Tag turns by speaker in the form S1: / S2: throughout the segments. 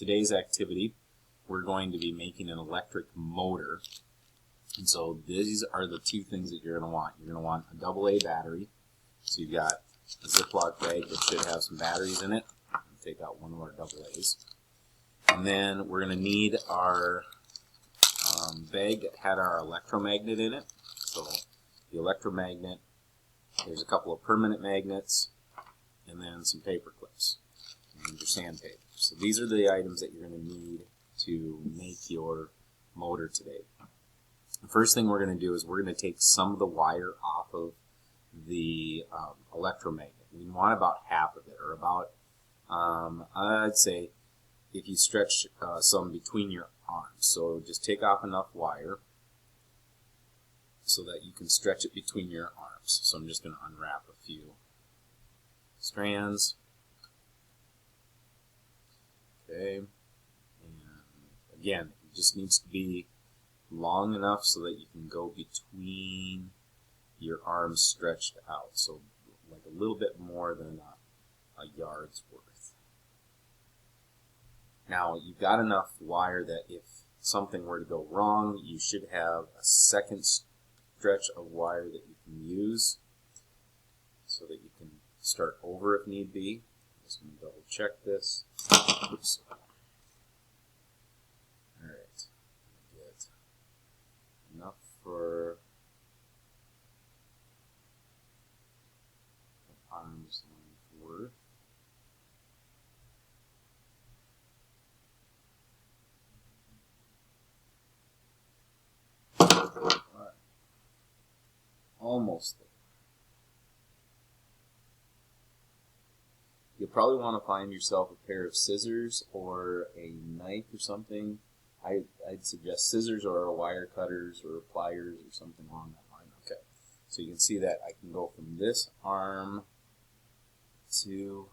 S1: today's activity, we're going to be making an electric motor. And so these are the two things that you're going to want. You're going to want a AA battery. So you've got a Ziploc bag that should have some batteries in it. Take out one of our AA's. And then we're going to need our bag that had our electromagnet in it. So the electromagnet, there's a couple of permanent magnets, and then some paper clips and your sandpaper. So these are the items that you're going to need to make your motor today. The first thing we're going to do is we're going to take some of the wire off of the electromagnet. We want about half of it, or about, I'd say, if you stretch some between your arms. So just take off enough wire so that you can stretch it between your arms. So I'm just going to unwrap a few strands. Okay. And again, it just needs to be long enough so that you can go between your arms stretched out. So like a little bit more than a yard's worth. Now you've got enough wire that if something were to go wrong, you should have a second stretch of wire that you can use so that you can start over if need be. I'm just going to double check this. Oops. Alright. Get enough for arm's length worth. Right. Almost there. You'll probably want to find yourself a pair of scissors or a knife or something. I'd suggest scissors or a wire cutters or pliers or something along that line. Okay, so you can see that I can go from this arm to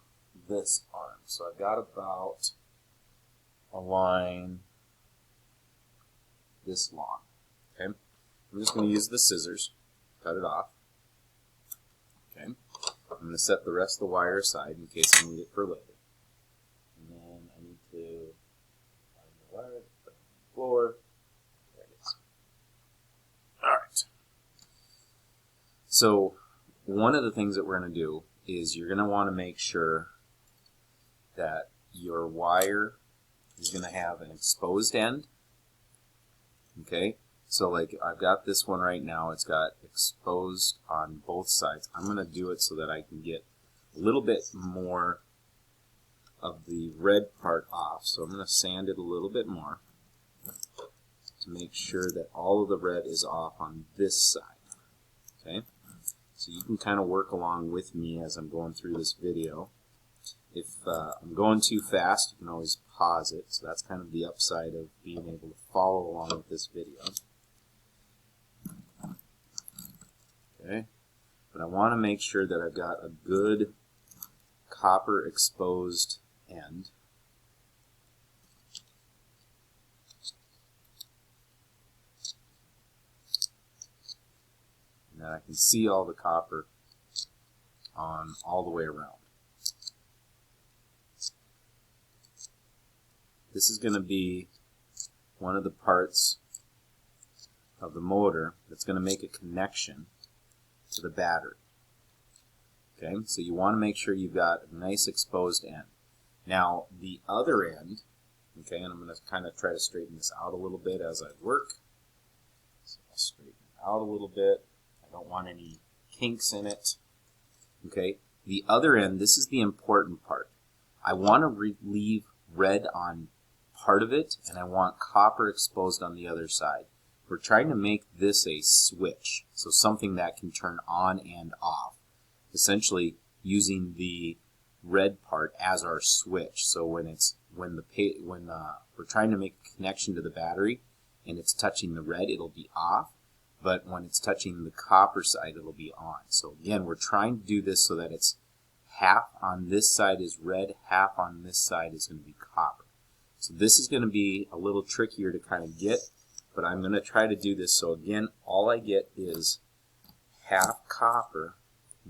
S1: this arm. So I've got about a line this long. Okay, I'm just going to use the scissors, cut it off. Okay, I'm going to set the rest of the wire aside in case I need it for later. And then I need to find the wire, put it on the floor. There it is. Alright. So one of the things that we're going to do is you're going to want to make sure that your wire is going to have an exposed end. Okay, so like I've got this one right now, it's got exposed on both sides. I'm going to do it so that I can get a little bit more of the red part off. So I'm going to sand it a little bit more to make sure that all of the red is off on this side. Okay, so you can kind of work along with me as I'm going through this video. If I'm going too fast, you can always pause it. So that's kind of the upside of being able to follow along with this video. Okay, but I want to make sure that I've got a good copper exposed end. And that I can see all the copper on all the way around. This is going to be one of the parts of the motor that's going to make a connection to the battery. Okay, so you want to make sure you've got a nice exposed end. Now the other end, okay, and I'm going to kind of try to straighten this out a little bit as I work. So I'll straighten it out a little bit. I don't want any kinks in it. Okay, the other end, this is the important part. I want to leave red on part of it, and I want copper exposed on the other side. We're trying to make this a switch, so something that can turn on and off, essentially using the red part as our switch. So when we're trying to make a connection to the battery and it's touching the red, it'll be off, but when it's touching the copper side, it'll be on. So again, we're trying to do this so that it's half on this side is red, half on this side is going to be copper. So this is going to be a little trickier to kind of get, but I'm going to try to do this. So again, all I get is half copper,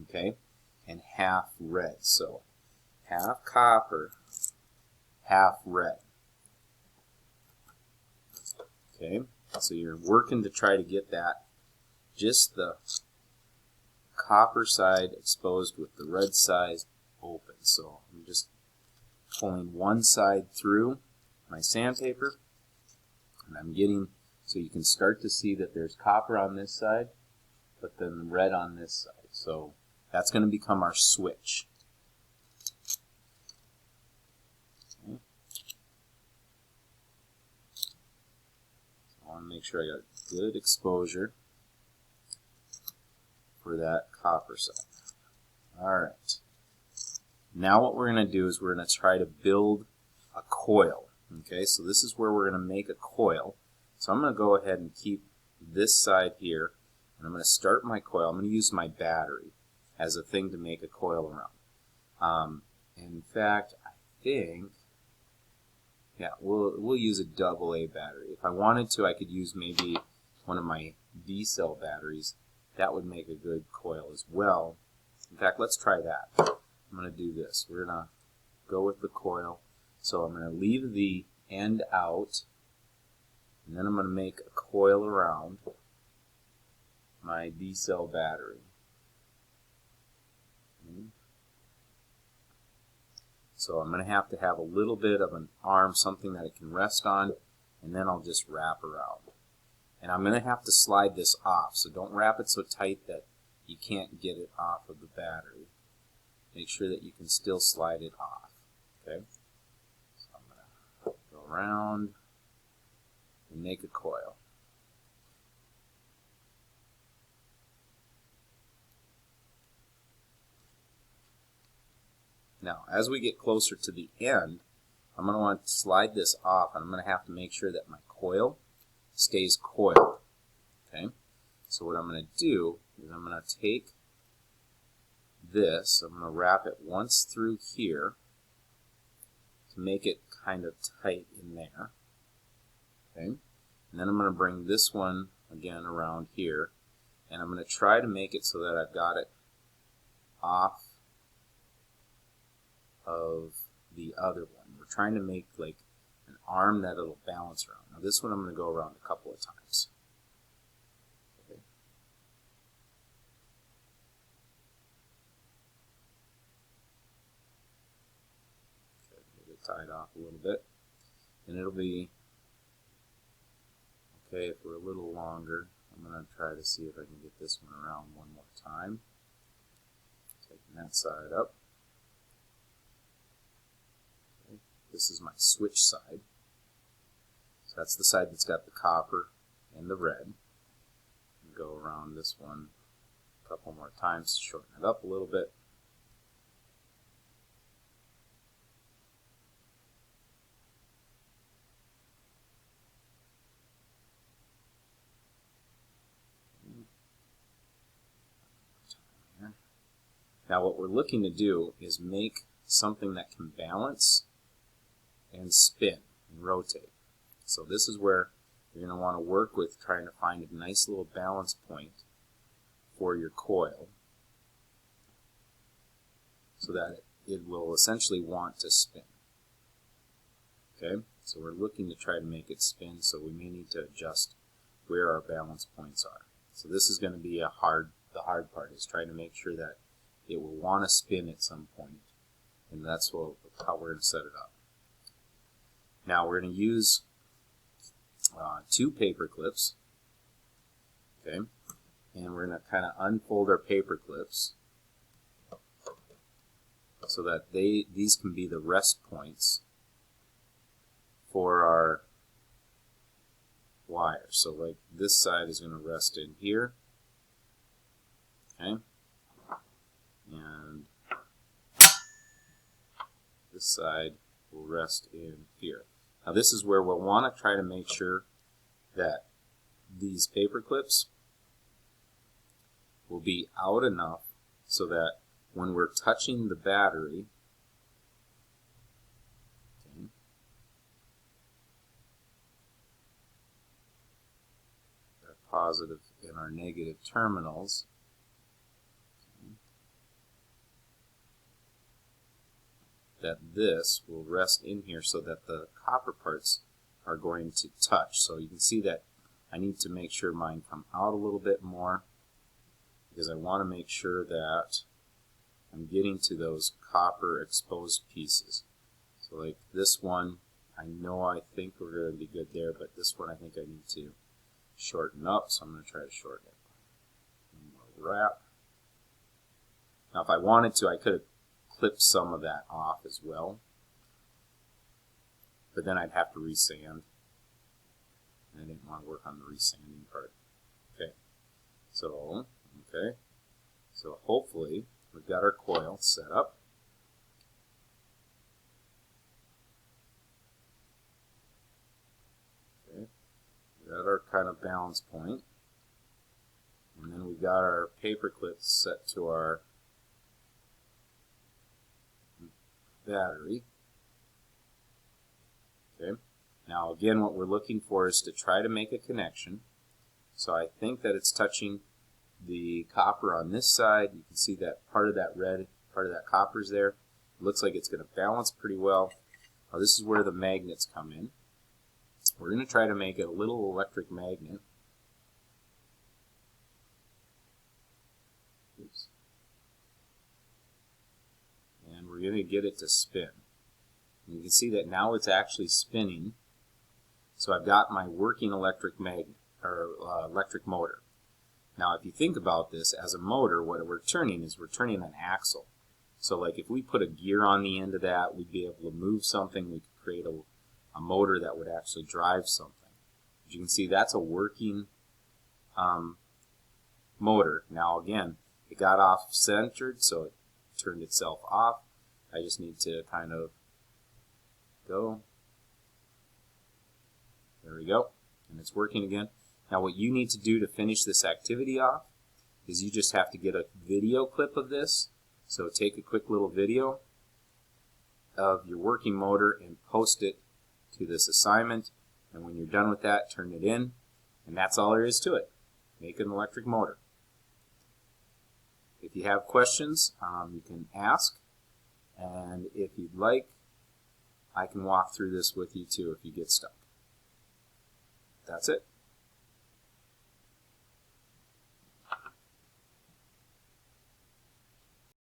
S1: okay, and half red. So half copper, half red. Okay, so you're working to try to get that, just the copper side exposed with the red side open. So I'm just pulling one side through my sandpaper, and I'm getting, so you can start to see that there's copper on this side, but then red on this side. So that's going to become our switch. Okay. So I want to make sure I got good exposure for that copper side. Alright. Now what we're going to do is we're going to try to build a coil. Okay, so this is where we're going to make a coil. So I'm going to go ahead and keep this side here, and I'm going to start my coil. I'm going to use my battery as a thing to make a coil around. In fact, I think, yeah, we'll use a AA battery. If I wanted to, I could use maybe one of my D-cell batteries. That would make a good coil as well. In fact, let's try that. I'm going to do this. We're going to go with the coil. So I'm going to leave the end out, and then I'm going to make a coil around my D-cell battery. So I'm going to have a little bit of an arm, something that it can rest on, and then I'll just wrap around. And I'm going to have to slide this off, so don't wrap it so tight that you can't get it off of the battery. Make sure that you can still slide it off. Okay? So I'm going to go around and make a coil. Now, as we get closer to the end, I'm going to want to slide this off, and I'm going to have to make sure that my coil stays coiled. Okay? So what I'm going to do is I'm going to take this, I'm going to wrap it once through here to make it kind of tight in there. Okay? And then I'm going to bring this one again around here, and I'm going to try to make it so that I've got it off of the other one. We're trying to make like an arm that it'll balance around. Now this one I'm going to go around a couple of times. Okay. Get it tied off a little bit. And it'll be okay if we're a little longer. I'm going to try to see if I can get this one around one more time. Taking that side up. This is my switch side. So that's the side that's got the copper and the red. Go around this one a couple more times to shorten it up a little bit. Now what we're looking to do is make something that can balance and spin and rotate. So this is where you're going to want to work with trying to find a nice little balance point for your coil so that it will essentially want to spin. Okay, so we're looking to try to make it spin, so we may need to adjust where our balance points are. So this is going to be the hard part, is trying to make sure that it will want to spin at some point, and that's how we're going to set it up. Now we're going to use 2 paper clips, okay, and we're going to kind of unfold our paper clips so that these can be the rest points for our wires. So like this side is going to rest in here, okay, and this side will rest in here. Now this is where we'll want to try to make sure that these paper clips will be out enough so that when we're touching the battery, okay, our positive and our negative terminals, okay, that this will rest in here so that the copper parts are going to touch. So you can see that I need to make sure mine come out a little bit more, because I want to make sure that I'm getting to those copper exposed pieces. So like this one, I think we're going to be good there, but this one I think I need to shorten up, so I'm going to try to shorten it. One more wrap. Now if I wanted to, I could have clipped some of that off as well, but then I'd have to resand. I didn't want to work on the resanding part. Okay, so hopefully we've got our coil set up. Okay, we got our kind of balance point, and then we've got our paper clips set to our battery. Okay. Now again, what we're looking for is to try to make a connection. So I think that it's touching the copper on this side. You can see that part of that red, part of that copper is there. It looks like it's going to balance pretty well. Now this is where the magnets come in. We're going to try to make it a little electric magnet. Oops. And we're going to get it to spin. And you can see that now it's actually spinning. So I've got my working electric magnet, or electric motor. Now if you think about this as a motor, what we're turning is we're turning an axle. So like if we put a gear on the end of that, we'd be able to move something. We could create a motor that would actually drive something. As you can see, that's a working motor. Now again, it got off centered, so it turned itself off. I just need to kind of go. There we go. And it's working again. Now what you need to do to finish this activity off is you just have to get a video clip of this. So take a quick little video of your working motor and post it to this assignment. And when you're done with that, turn it in. And that's all there is to it. Make an electric motor. If you have questions, you can ask. And if you'd like, I can walk through this with you too if you get stuck. That's it.